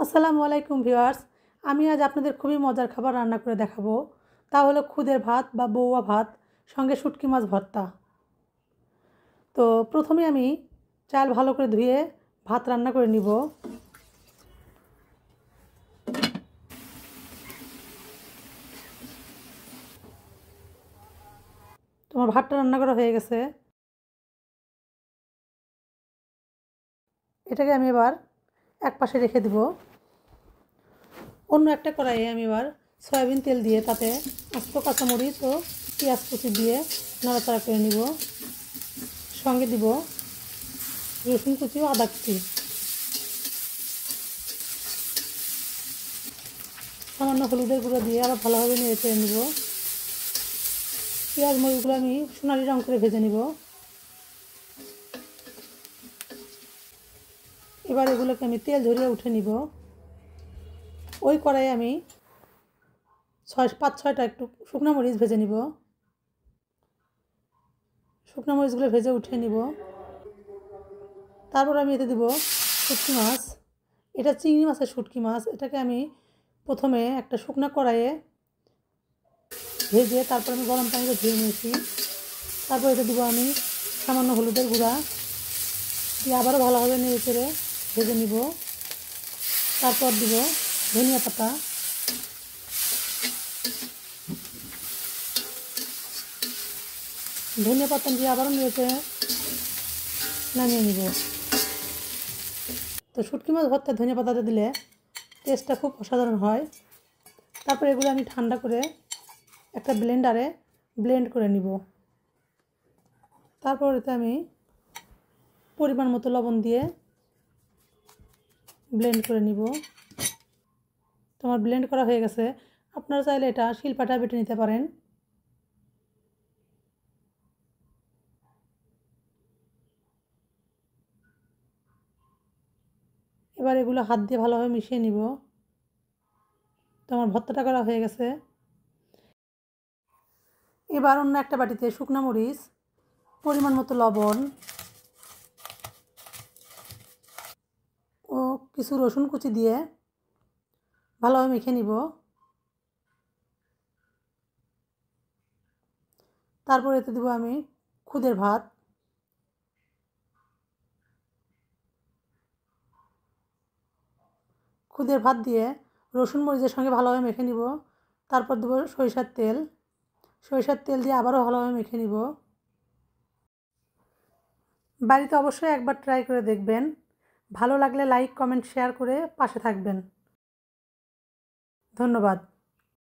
আসসালামু আলাইকুম ভিউয়ার্স। আমি আজ আপনাদের খুবই মজার খাবার রান্না করে দেখাবো। তা হলো খুদের ভাত বা বৌয়া ভাত সঙ্গে শুটকি মাছ ভর্তা। তো প্রথমে আমি চাল ভালো করে ধুয়ে ভাত রান্না করে নিব। তোমার ভাতটা রান্না করা হয়ে গেছে। এটাকে আমি এবার এক পাশে রেখে দিব। অন্য একটা কড়াইয়ে আমি এবার সয়াবিন তেল দিয়ে তাতে আস্ত কাঁচামরিচ ও পেঁয়াজ কুচি দিয়ে নাড়াচাড়া করে নিব। সঙ্গে দিব রসুন কুচি ও আদা কুচি। সামান্য হলুদের গুঁড়ো দিয়ে আবার ভালোভাবে নেড়ে চেড়ে নিব। পেঁয়াজ মরিচগুলো আমি সোনালি রঙ করে ভেজে নিব। এবার এগুলোকে আমি তেল ঝরিয়ে উঠে নিব। ওই কড়াইয়ে আমি 5-6টা একটু শুকনো মরিচ ভেজে নিব। শুকনো মরিচগুলো ভেজে উঠে নিব। তারপর আমি এতে দিব শুটকি মাছ। এটা চিংড়ি মাছের শুটকি মাছ। এটাকে আমি প্রথমে একটা শুকনো কড়াইয়ে ভেজে তারপর আমি গরম পানিতে ধুয়ে নিয়েছি। তারপর এতে দিব আমি সামান্য হলুদের গুঁড়া দিয়ে আবারও ভালোভাবে নেড়ে চেড়ে ভেজে নিব। তারপর দিব ধনিয়া পাতা, ধনিয়া পাতা দিয়ে আবারও নেড়ে চেড়ে নামিয়ে নিব। তো শুটকি মাছ ভর্তায় ধনিয়া পাতাটা দিলে টেস্টটা খুব অসাধারণ হয়। তারপর এগুলো আমি ঠান্ডা করে একটা ব্লেন্ডারে ব্লেন্ড করে নিব। তারপর এতে আমি পরিমাণ মতো লবণ দিয়ে ব্লেন্ড করে নিব। তোমার ব্লেন্ড করা হয়ে গেছে। আপনারা চাইলে এটা শিলপাটায় বেটে নিতে পারেন। এবার এগুলো হাত দিয়ে ভালোভাবে মিশিয়ে নিব। তোমার ভর্তাটা করা হয়ে গেছে। এবার অন্য একটা বাটিতে শুকনো মরিচ, পরিমাণ মতো লবণ ও কিছু রসুন কুচি দিয়ে ভালোভাবে মেখে নিব। তারপর এতে দেব আমি খুদের ভাত। খুদের ভাত দিয়ে রসুন মরিচের সঙ্গে ভালোভাবে মেখে নিব। তারপর দেব সরিষার তেল। সরিষার তেল দিয়ে আবারও ভালোভাবে মেখে নিব। বাড়িতে অবশ্যই একবার ট্রাই করে দেখবেন। ভালো লাগলে লাইক, কমেন্ট, শেয়ার করে পাশে থাকবেন। ধন্যবাদ।